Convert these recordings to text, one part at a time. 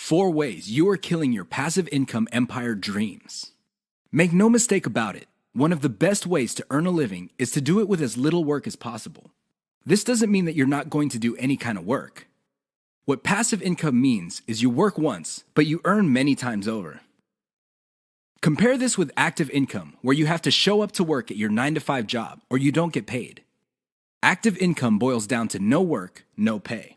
4 ways you are killing your passive income empire dreams. Make no mistake about it, one of the best ways to earn a living is to do it with as little work as possible. This doesn't mean that you're not going to do any kind of work. What passive income means is you work once, but you earn many times over. Compare this with active income, where you have to show up to work at your 9-to-5 job or you don't get paid. Active income boils down to no work, no pay.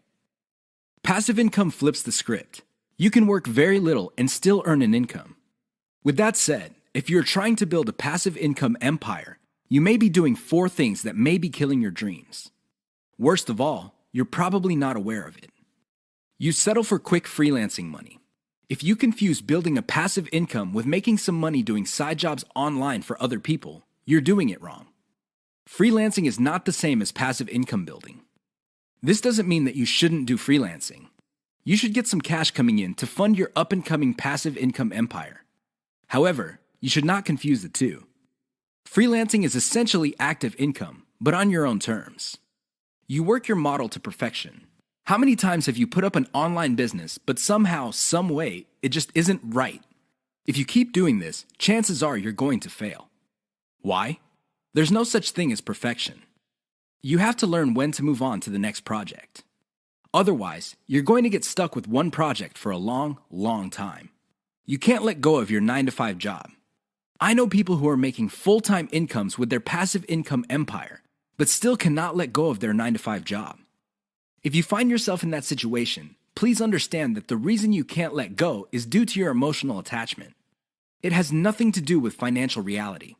Passive income flips the script. You can work very little and still earn an income. With that said, if you're trying to build a passive income empire, you may be doing 4 things that may be killing your dreams. Worst of all, you're probably not aware of it. You settle for quick freelancing money. If you confuse building a passive income with making some money doing side jobs online for other people, you're doing it wrong. Freelancing is not the same as passive income building. This doesn't mean that you shouldn't do freelancing. You should get some cash coming in to fund your up-and-coming passive income empire. However, you should not confuse the two. Freelancing is essentially active income, but on your own terms. You work your model to perfection. How many times have you put up an online business, but somehow, some way, it just isn't right? If you keep doing this, chances are you're going to fail. Why? There's no such thing as perfection. You have to learn when to move on to the next project. Otherwise, you're going to get stuck with one project for a long, long time. You can't let go of your 9-to-5 job. I know people who are making full-time incomes with their passive income empire, but still cannot let go of their 9-to-5 job. If you find yourself in that situation, please understand that the reason you can't let go is due to your emotional attachment. It has nothing to do with financial reality.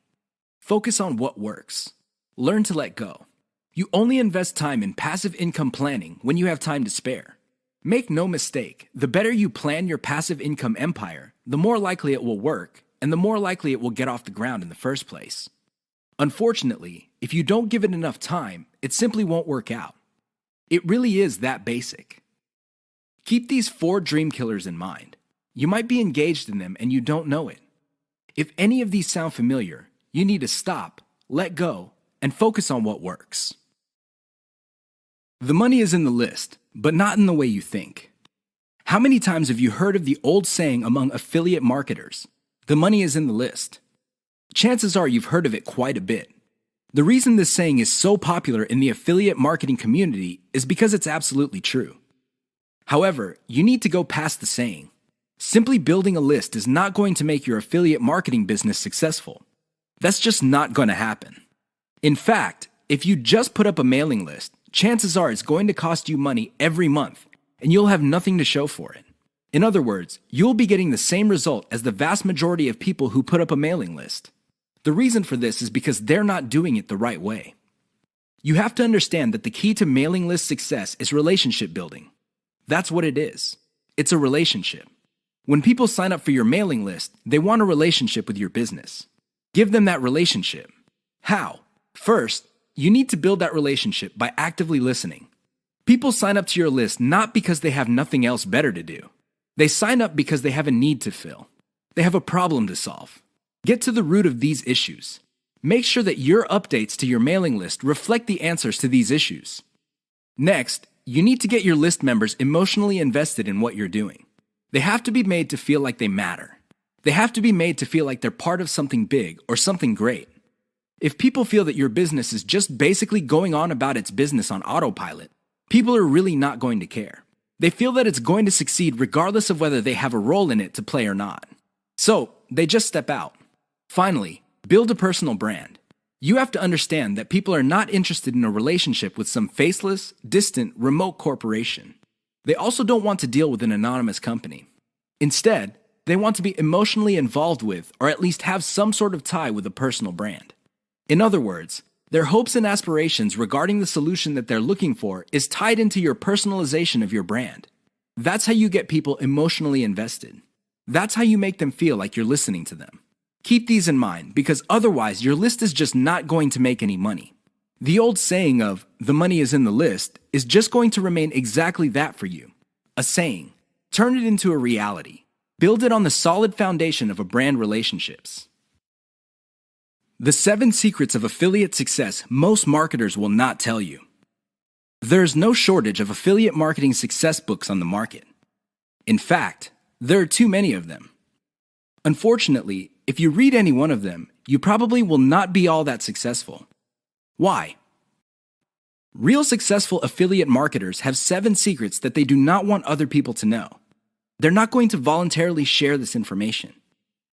Focus on what works. Learn to let go. You only invest time in passive income planning when you have time to spare. Make no mistake, the better you plan your passive income empire, the more likely it will work, and the more likely it will get off the ground in the first place. Unfortunately, if you don't give it enough time, it simply won't work out. It really is that basic. Keep these 4 dream killers in mind. You might be engaged in them and you don't know it. If any of these sound familiar, you need to stop, let go, and focus on what works. The money is in the list, but not in the way you think. How many times have you heard of the old saying among affiliate marketers, "The money is in the list"? Chances are you've heard of it quite a bit. The reason this saying is so popular in the affiliate marketing community is because it's absolutely true. However, you need to go past the saying. Simply building a list is not going to make your affiliate marketing business successful. That's just not going to happen. In fact, if you just put up a mailing list, chances are it's going to cost you money every month, and you'll have nothing to show for it. In other words, you'll be getting the same result as the vast majority of people who put up a mailing list. The reason for this is because they're not doing it the right way. You have to understand that the key to mailing list success is relationship building. That's what it is. It's a relationship. When people sign up for your mailing list, they want a relationship with your business. Give them that relationship. How? First, you need to build that relationship by actively listening. People sign up to your list not because they have nothing else better to do. They sign up because they have a need to fill. They have a problem to solve. Get to the root of these issues. Make sure that your updates to your mailing list reflect the answers to these issues. Next, you need to get your list members emotionally invested in what you're doing. They have to be made to feel like they matter. They have to be made to feel like they're part of something big or something great. If people feel that your business is just basically going on about its business on autopilot, people are really not going to care. They feel that it's going to succeed regardless of whether they have a role in it to play or not. So, they just step out. Finally, build a personal brand. You have to understand that people are not interested in a relationship with some faceless, distant, remote corporation. They also don't want to deal with an anonymous company. Instead, they want to be emotionally involved with, or at least have some sort of tie with a personal brand. In other words, their hopes and aspirations regarding the solution that they're looking for is tied into your personalization of your brand. That's how you get people emotionally invested. That's how you make them feel like you're listening to them. Keep these in mind, because otherwise your list is just not going to make any money. The old saying of, "the money is in the list," is just going to remain exactly that for you. A saying. Turn it into a reality. Build it on the solid foundation of a brand relationships. The 7 secrets of affiliate success most marketers will not tell you. There is no shortage of affiliate marketing success books on the market. In fact, There are too many of them. Unfortunately, if you read any one of them, you probably will not be all that successful. Why? Real successful affiliate marketers have 7 secrets that they do not want other people to know. They're not going to voluntarily share this information.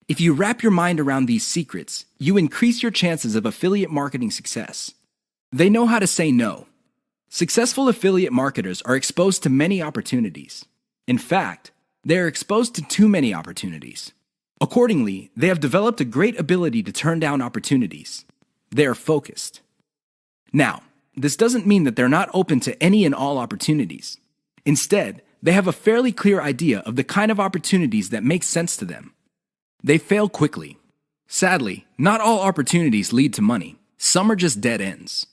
If you wrap your mind around these secrets, you increase your chances of affiliate marketing success. They know how to say no. Successful affiliate marketers are exposed to many opportunities. In fact, they are exposed to too many opportunities. Accordingly, they have developed a great ability to turn down opportunities. They are focused. Now, this doesn't mean that they're not open to any and all opportunities. Instead, they have a fairly clear idea of the kind of opportunities that make sense to them. They fail quickly. Sadly, not all opportunities lead to money. Some are just dead ends.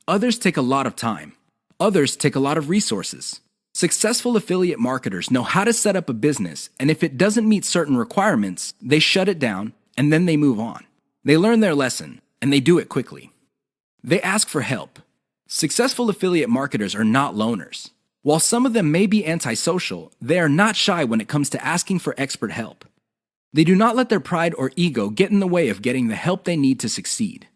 Others take a lot of time. Others take a lot of resources. Successful affiliate marketers know how to set up a business, and if it doesn't meet certain requirements, they shut it down, and then they move on. They learn their lesson, and they do it quickly. They ask for help. Successful affiliate marketers are not loners. While some of them may be antisocial, they are not shy when it comes to asking for expert help. They do not let their pride or ego get in the way of getting the help they need to succeed.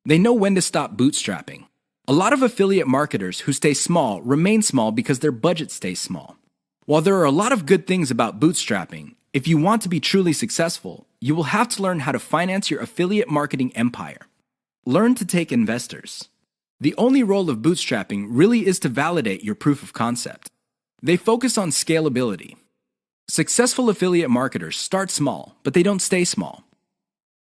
They know when to stop bootstrapping. A lot of affiliate marketers who stay small remain small because their budget stays small. While there are a lot of good things about bootstrapping, if you want to be truly successful, you will have to learn how to finance your affiliate marketing empire. Learn to take investors. The only role of bootstrapping really is to validate your proof of concept. They focus on scalability. Successful affiliate marketers start small, but they don't stay small.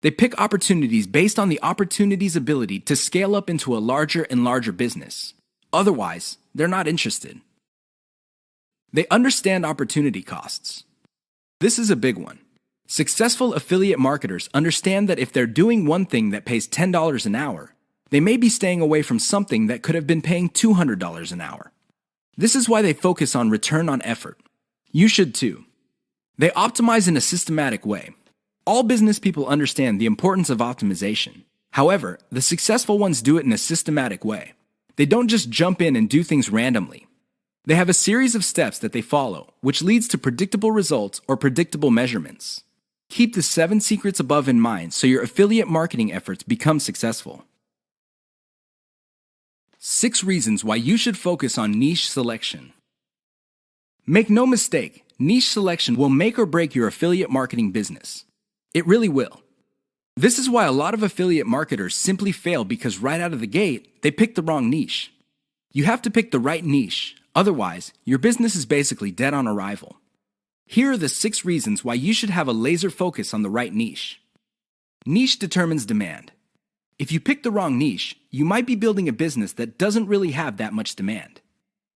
They pick opportunities based on the opportunity's ability to scale up into a larger and larger business. Otherwise, they're not interested. They understand opportunity costs. This is a big one. Successful affiliate marketers understand that if they're doing one thing that pays $10 an hour, they may be staying away from something that could have been paying $200 an hour. This is why they focus on return on effort. You should too. They optimize in a systematic way. All business people understand the importance of optimization. However, the successful ones do it in a systematic way. They don't just jump in and do things randomly. They have a series of steps that they follow, which leads to predictable results or predictable measurements. Keep the 7 secrets above in mind so your affiliate marketing efforts become successful. 6 reasons why you should focus on niche selection. Make no mistake, niche selection will make or break your affiliate marketing business. It really will. This is why a lot of affiliate marketers simply fail because right out of the gate, they pick the wrong niche. You have to pick the right niche, otherwise, your business is basically dead on arrival. Here are the 6 reasons why you should have a laser focus on the right niche. Niche determines demand. If you pick the wrong niche, you might be building a business that doesn't really have that much demand.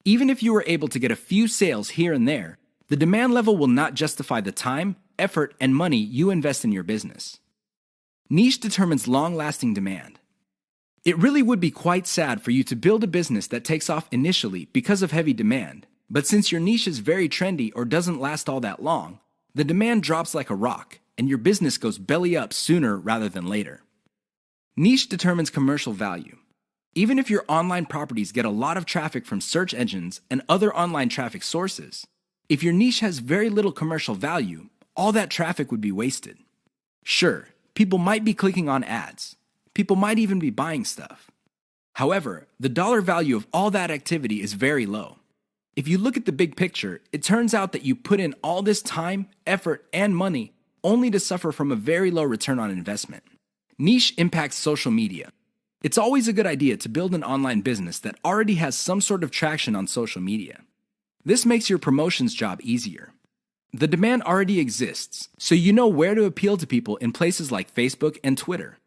Even if you were able to get a few sales here and there, the demand level will not justify the time, effort, and money you invest in your business. Niche determines long-lasting demand. It really would be quite sad for you to build a business that takes off initially because of heavy demand, but since your niche is very trendy or doesn't last all that long, the demand drops like a rock, and your business goes belly up sooner rather than later. Niche determines commercial value. Even if your online properties get a lot of traffic from search engines and other online traffic sources, if your niche has very little commercial value, all that traffic would be wasted. Sure, people might be clicking on ads. People might even be buying stuff. However, the dollar value of all that activity is very low. If you look at the big picture, it turns out that you put in all this time, effort, and money only to suffer from a very low return on investment. Niche impacts social media. It's always a good idea to build an online business that already has some sort of traction on social media. This makes your promotions job easier. The demand already exists, so you know where to appeal to people in places like Facebook and Twitter.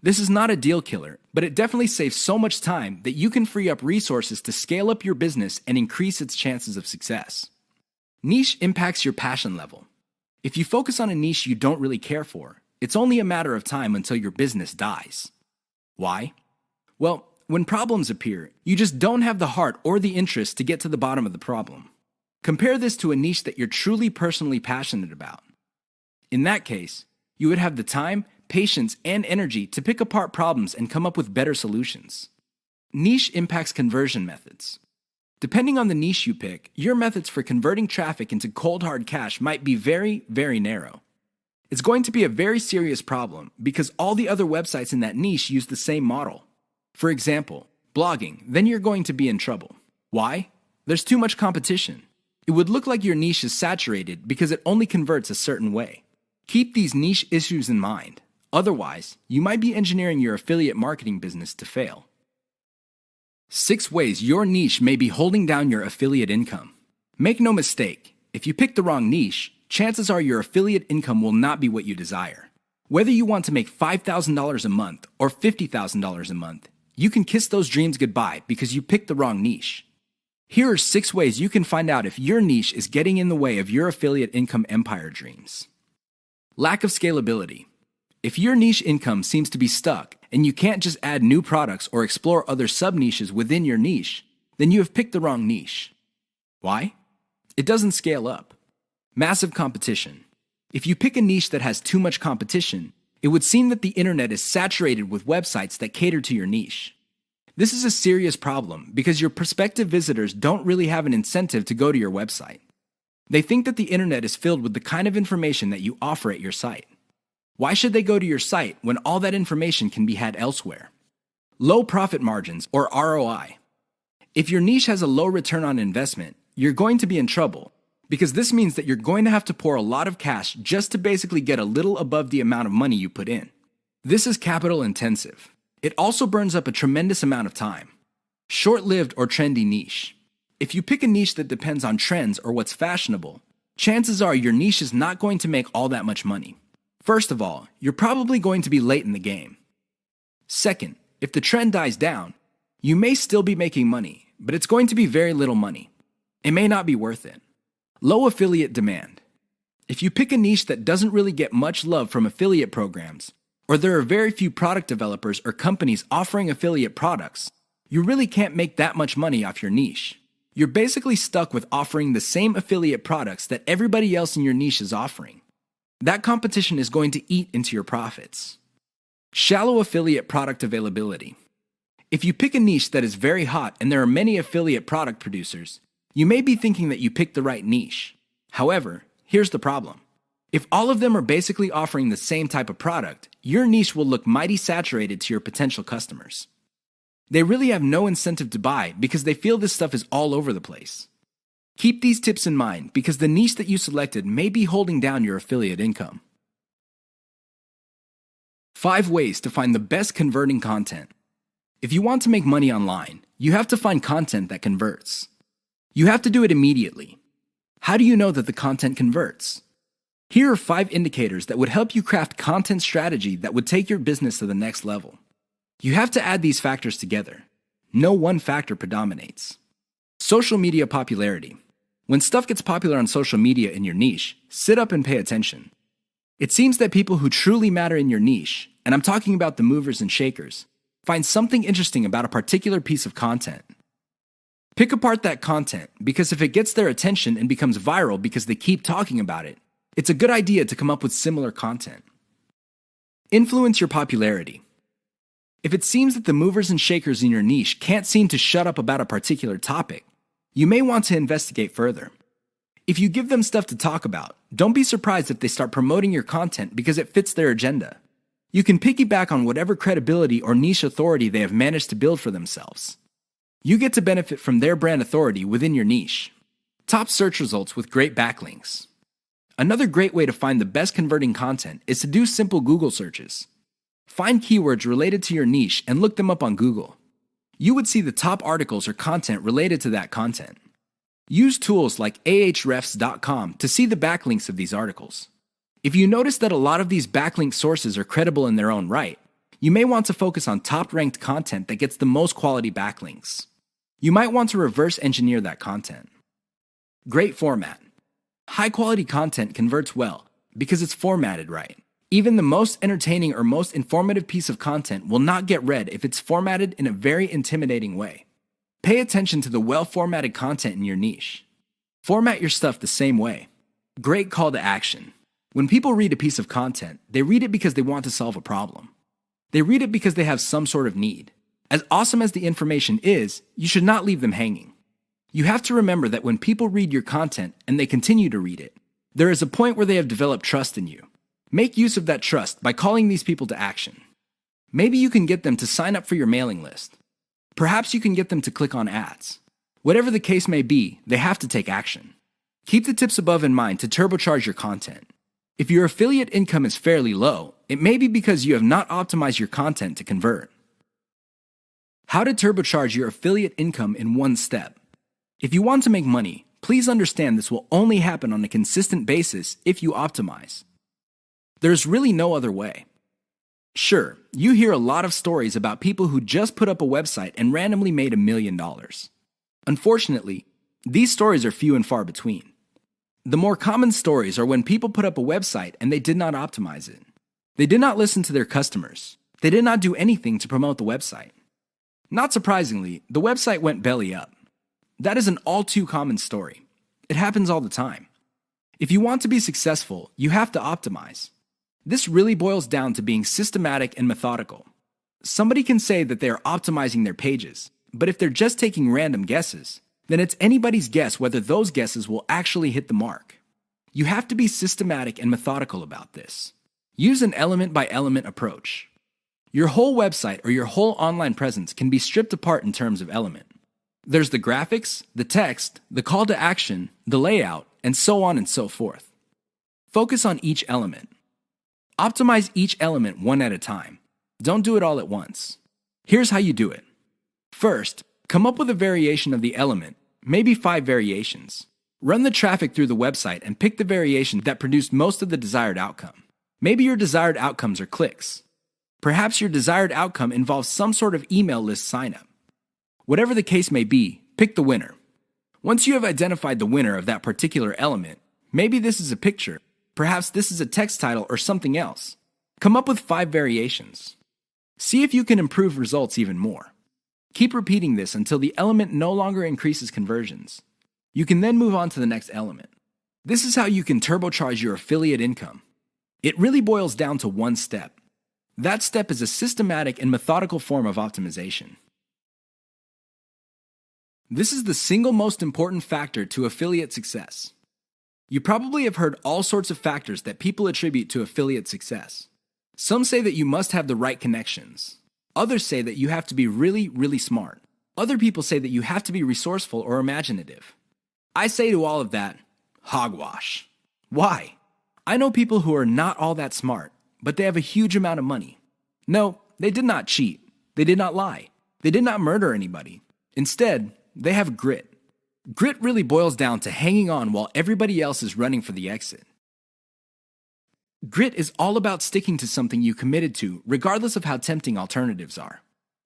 This is not a deal killer, but it definitely saves so much time that you can free up resources to scale up your business and increase its chances of success. Niche impacts your passion level. If you focus on a niche you don't really care for, it's only a matter of time until your business dies. Why? Well, when problems appear, you just don't have the heart or the interest to get to the bottom of the problem. Compare this to a niche that you're truly personally passionate about. In that case, you would have the time, patience, and energy to pick apart problems and come up with better solutions. Niche impacts conversion methods. Depending on the niche you pick, your methods for converting traffic into cold hard cash might be very, very narrow. It's going to be a very serious problem because all the other websites in that niche use the same model. For example, blogging, then you're going to be in trouble. Why? There's too much competition. It would look like your niche is saturated because it only converts a certain way. Keep these niche issues in mind. Otherwise, you might be engineering your affiliate marketing business to fail. 6 ways your niche may be holding down your affiliate income. Make no mistake, if you pick the wrong niche, chances are your affiliate income will not be what you desire. Whether you want to make $5,000 a month or $50,000 a month, you can kiss those dreams goodbye because you picked the wrong niche. Here are 6 ways you can find out if your niche is getting in the way of your affiliate income empire dreams. Lack of scalability. If your niche income seems to be stuck and you can't just add new products or explore other sub-niches within your niche, then you have picked the wrong niche. Why? It doesn't scale up. Massive competition. If you pick a niche that has too much competition, it would seem that the internet is saturated with websites that cater to your niche. This is a serious problem because your prospective visitors don't really have an incentive to go to your website. They think that the internet is filled with the kind of information that you offer at your site. Why should they go to your site when all that information can be had elsewhere? Low profit margins, or ROI. If your niche has a low return on investment, you're going to be in trouble because this means that you're going to have to pour a lot of cash just to basically get a little above the amount of money you put in. This is capital intensive. It also burns up a tremendous amount of time. Short-lived or trendy niche. If you pick a niche that depends on trends or what's fashionable, chances are your niche is not going to make all that much money. First of all, you're probably going to be late in the game. Second, if the trend dies down, you may still be making money, but it's going to be very little money. It may not be worth it. Low affiliate demand. If you pick a niche that doesn't really get much love from affiliate programs, or there are very few product developers or companies offering affiliate products, you really can't make that much money off your niche. You're basically stuck with offering the same affiliate products that everybody else in your niche is offering. That competition is going to eat into your profits. Shallow affiliate product availability. If you pick a niche that is very hot and there are many affiliate product producers, you may be thinking that you picked the right niche. However, here's the problem. If all of them are basically offering the same type of product, your niche will look mighty saturated to your potential customers. They really have no incentive to buy because they feel this stuff is all over the place. Keep these tips in mind because the niche that you selected may be holding down your affiliate income. 5 ways to find the best converting content. If you want to make money online, you have to find content that converts. You have to do it immediately. How do you know that the content converts? Here are 5 indicators that would help you craft content strategy that would take your business to the next level. You have to add these factors together. No one factor predominates. Social media popularity. When stuff gets popular on social media in your niche, sit up and pay attention. It seems that people who truly matter in your niche, and I'm talking about the movers and shakers, find something interesting about a particular piece of content. Pick apart that content because if it gets their attention and becomes viral because they keep talking about it, it's a good idea to come up with similar content. Influence your popularity. If it seems that the movers and shakers in your niche can't seem to shut up about a particular topic, you may want to investigate further. If you give them stuff to talk about, don't be surprised if they start promoting your content because it fits their agenda. You can piggyback on whatever credibility or niche authority they have managed to build for themselves. You get to benefit from their brand authority within your niche. Top search results with great backlinks. Another great way to find the best converting content is to do simple Google searches. Find keywords related to your niche and look them up on Google. You would see the top articles or content related to that content. Use tools like ahrefs.com to see the backlinks of these articles. If you notice that a lot of these backlink sources are credible in their own right, you may want to focus on top-ranked content that gets the most quality backlinks. You might want to reverse engineer that content. Great format. High-quality content converts well because it's formatted right. Even the most entertaining or most informative piece of content will not get read if it's formatted in a very intimidating way. Pay attention to the well-formatted content in your niche. Format your stuff the same way. Great call to action. When people read a piece of content, they read it because they want to solve a problem. They read it because they have some sort of need. As awesome as the information is, you should not leave them hanging. You have to remember that when people read your content and they continue to read it, there is a point where they have developed trust in you. Make use of that trust by calling these people to action. Maybe you can get them to sign up for your mailing list. Perhaps you can get them to click on ads. Whatever the case may be, they have to take action. Keep the tips above in mind to turbocharge your content. If your affiliate income is fairly low, it may be because you have not optimized your content to convert. How to turbocharge your affiliate income in one step. If you want to make money, please understand this will only happen on a consistent basis if you optimize. There's really no other way. Sure, you hear a lot of stories about people who just put up a website and randomly made $1 million. Unfortunately, these stories are few and far between. The more common stories are when people put up a website and they did not optimize it. They did not listen to their customers. They did not do anything to promote the website. Not surprisingly, the website went belly up. That is an all too common story. It happens all the time. If you want to be successful, you have to optimize. This really boils down to being systematic and methodical. Somebody can say that they are optimizing their pages, but if they're just taking random guesses, then it's anybody's guess whether those guesses will actually hit the mark. You have to be systematic and methodical about this. Use an element-by-element approach. Your whole website or your whole online presence can be stripped apart in terms of element. There's the graphics, the text, the call to action, the layout, and so on and so forth. Focus on each element. Optimize each element one at a time. Don't do it all at once. Here's how you do it. First, come up with a variation of the element, maybe 5 variations. Run the traffic through the website and pick the variation that produced most of the desired outcome. Maybe your desired outcomes are clicks. Perhaps your desired outcome involves some sort of email list sign-up. Whatever the case may be, pick the winner. Once you have identified the winner of that particular element, maybe this is a picture, perhaps this is a text title or something else. Come up with 5 variations. See if you can improve results even more. Keep repeating this until the element no longer increases conversions. You can then move on to the next element. This is how you can turbocharge your affiliate income. It really boils down to one step. That step is a systematic and methodical form of optimization. This is the single most important factor to affiliate success. You probably have heard all sorts of factors that people attribute to affiliate success. Some say that you must have the right connections. Others say that you have to be really, really smart. Other people say that you have to be resourceful or imaginative. I say to all of that, hogwash. Why? I know people who are not all that smart, but they have a huge amount of money. No, they did not cheat. They did not lie. They did not murder anybody. Instead, they have grit. Grit really boils down to hanging on while everybody else is running for the exit. Grit is all about sticking to something you committed to, regardless of how tempting alternatives are.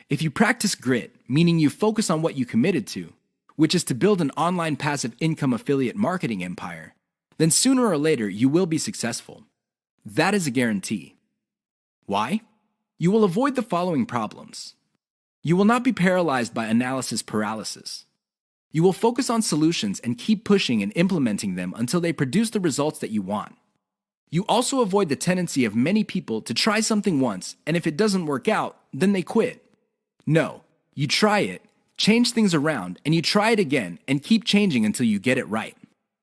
If you practice grit, meaning you focus on what you committed to, which is to build an online passive income affiliate marketing empire, then sooner or later you will be successful. That is a guarantee. Why? You will avoid the following problems. You will not be paralyzed by analysis paralysis. You will focus on solutions and keep pushing and implementing them until they produce the results that you want. You also avoid the tendency of many people to try something once, and if it doesn't work out, then they quit. No, you try it, change things around, and you try it again and keep changing until you get it right.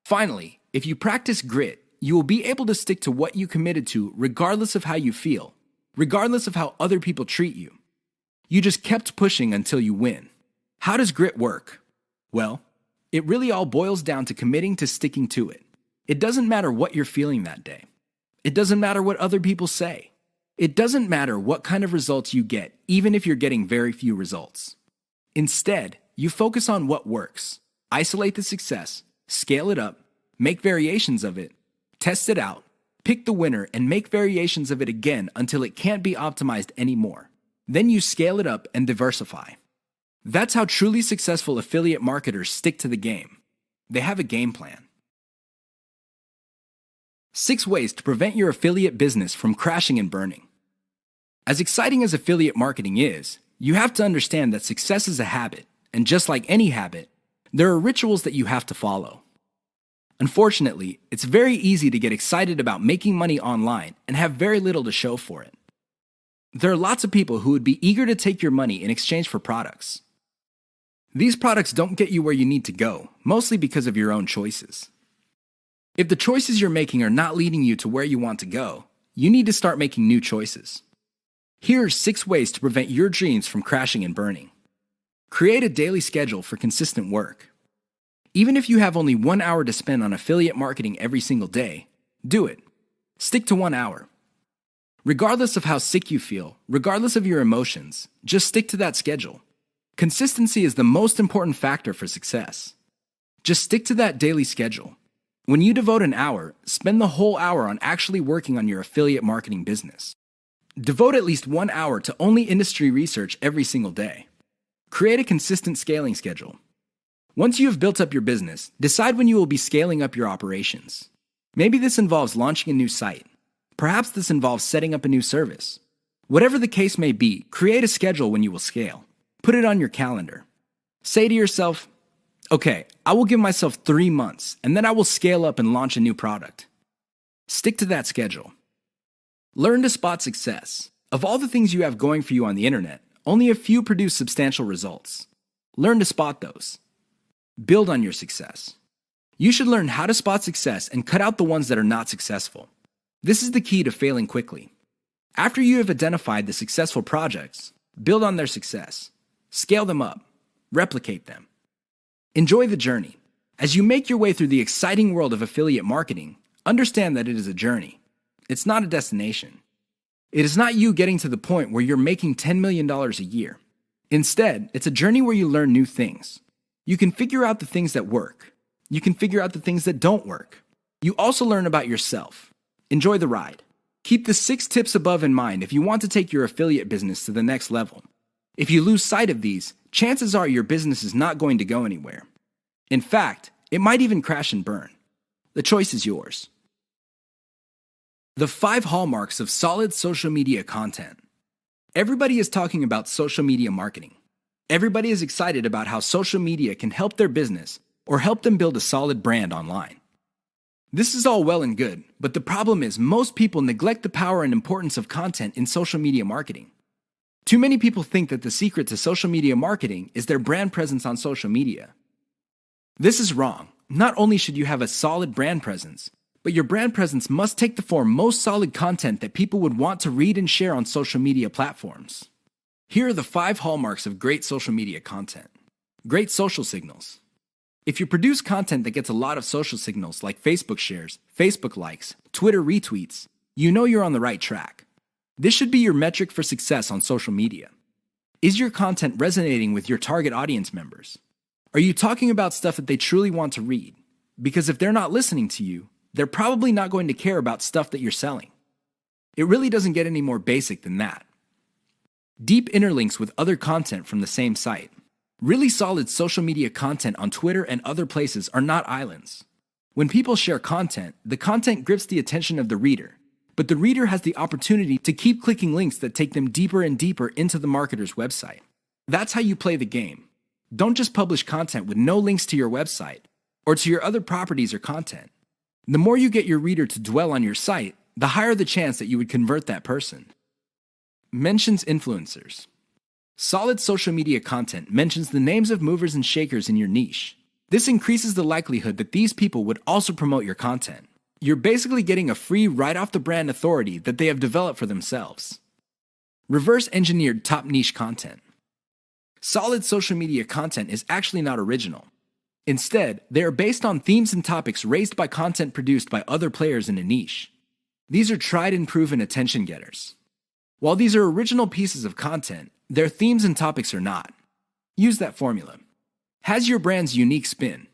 Finally, if you practice grit, you will be able to stick to what you committed to regardless of how you feel, regardless of how other people treat you. You just kept pushing until you win. How does grit work? Well, it really all boils down to committing to sticking to it. It doesn't matter what you're feeling that day. It doesn't matter what other people say. It doesn't matter what kind of results you get, even if you're getting very few results. Instead, you focus on what works. Isolate the success, scale it up, make variations of it, test it out, pick the winner, and make variations of it again until it can't be optimized anymore. Then you scale it up and diversify. That's how truly successful affiliate marketers stick to the game. They have a game plan. 6 ways to prevent your affiliate business from crashing and burning. As exciting as affiliate marketing is, you have to understand that success is a habit, and just like any habit, there are rituals that you have to follow. Unfortunately, it's very easy to get excited about making money online and have very little to show for it. There are lots of people who would be eager to take your money in exchange for products. These products don't get you where you need to go, mostly because of your own choices. If the choices you're making are not leading you to where you want to go, you need to start making new choices. Here are 6 ways to prevent your dreams from crashing and burning. Create a daily schedule for consistent work. Even if you have only 1 hour to spend on affiliate marketing every single day, do it. Stick to 1 hour. Regardless of how sick you feel, regardless of your emotions, just stick to that schedule. Consistency is the most important factor for success. Just stick to that daily schedule. When you devote an hour, spend the whole hour on actually working on your affiliate marketing business. Devote at least 1 hour to only industry research every single day. Create a consistent scaling schedule. Once you have built up your business, decide when you will be scaling up your operations. Maybe this involves launching a new site. Perhaps this involves setting up a new service. Whatever the case may be, create a schedule when you will scale. Put it on your calendar. Say to yourself, okay, I will give myself 3 months, and then I will scale up and launch a new product. Stick to that schedule. Learn to spot success. Of all the things you have going for you on the internet, only a few produce substantial results. Learn to spot those. Build on your success. You should learn how to spot success and cut out the ones that are not successful. This is the key to failing quickly. After you have identified the successful projects, build on their success. Scale them up. Replicate them. Enjoy the journey. As you make your way through the exciting world of affiliate marketing, understand that it is a journey. It's not a destination. It is not you getting to the point where you're making $10 million a year. Instead, it's a journey where you learn new things. You can figure out the things that work. You can figure out the things that don't work. You also learn about yourself. Enjoy the ride. Keep the 6 tips above in mind if you want to take your affiliate business to the next level. If you lose sight of these, chances are your business is not going to go anywhere. In fact, it might even crash and burn. The choice is yours. The 5 hallmarks of solid social media content. Everybody is talking about social media marketing. Everybody is excited about how social media can help their business or help them build a solid brand online. This is all well and good, but the problem is most people neglect the power and importance of content in social media marketing. Too many people think that the secret to social media marketing is their brand presence on social media. This is wrong. Not only should you have a solid brand presence, but your brand presence must take the form most solid content that people would want to read and share on social media platforms. Here are the 5 hallmarks of great social media content. Great social signals. If you produce content that gets a lot of social signals like Facebook shares, Facebook likes, Twitter retweets, you know you're on the right track. This should be your metric for success on social media. Is your content resonating with your target audience members? Are you talking about stuff that they truly want to read? Because if they're not listening to you, they're probably not going to care about stuff that you're selling. It really doesn't get any more basic than that. Deep interlinks with other content from the same site. Really solid social media content on Twitter and other places are not islands. When people share content, the content grips the attention of the reader, but the reader has the opportunity to keep clicking links that take them deeper and deeper into the marketer's website. That's how you play the game. Don't just publish content with no links to your website or to your other properties or content. The more you get your reader to dwell on your site, the higher the chance that you would convert that person. Mentions influencers. Solid social media content mentions the names of movers and shakers in your niche. This increases the likelihood that these people would also promote your content. You're basically getting a free right-off-the-brand authority that they have developed for themselves. Reverse-engineered top niche content. Solid social media content is actually not original. Instead, they are based on themes and topics raised by content produced by other players in a niche. These are tried and proven attention getters. While these are original pieces of content, their themes and topics are not. Use that formula. Has your brand's unique spin.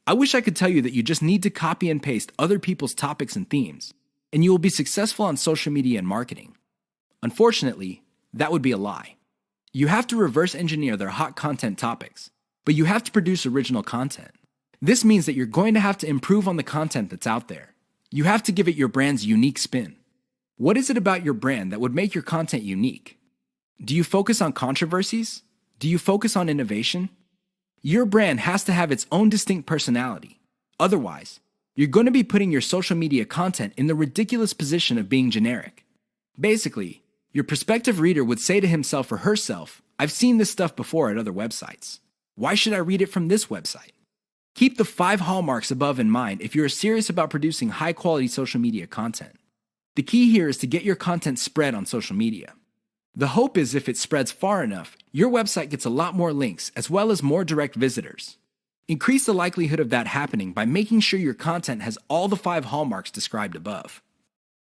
I wish I could tell you that you just need to copy and paste other people's topics and themes, and you will be successful on social media and marketing. Unfortunately, that would be a lie. You have to reverse engineer their hot content topics, but you have to produce original content. This means that you're going to have to improve on the content that's out there. You have to give it your brand's unique spin. What is it about your brand that would make your content unique? Do you focus on controversies? Do you focus on innovation? Your brand has to have its own distinct personality. Otherwise, you're going to be putting your social media content in the ridiculous position of being generic. Basically, your prospective reader would say to himself or herself, I've seen this stuff before at other websites. Why should I read it from this website? Keep the 5 hallmarks above in mind if you're serious about producing high-quality social media content. The key here is to get your content spread on social media. The hope is if it spreads far enough, your website gets a lot more links as well as more direct visitors. Increase the likelihood of that happening by making sure your content has all the 5 hallmarks described above.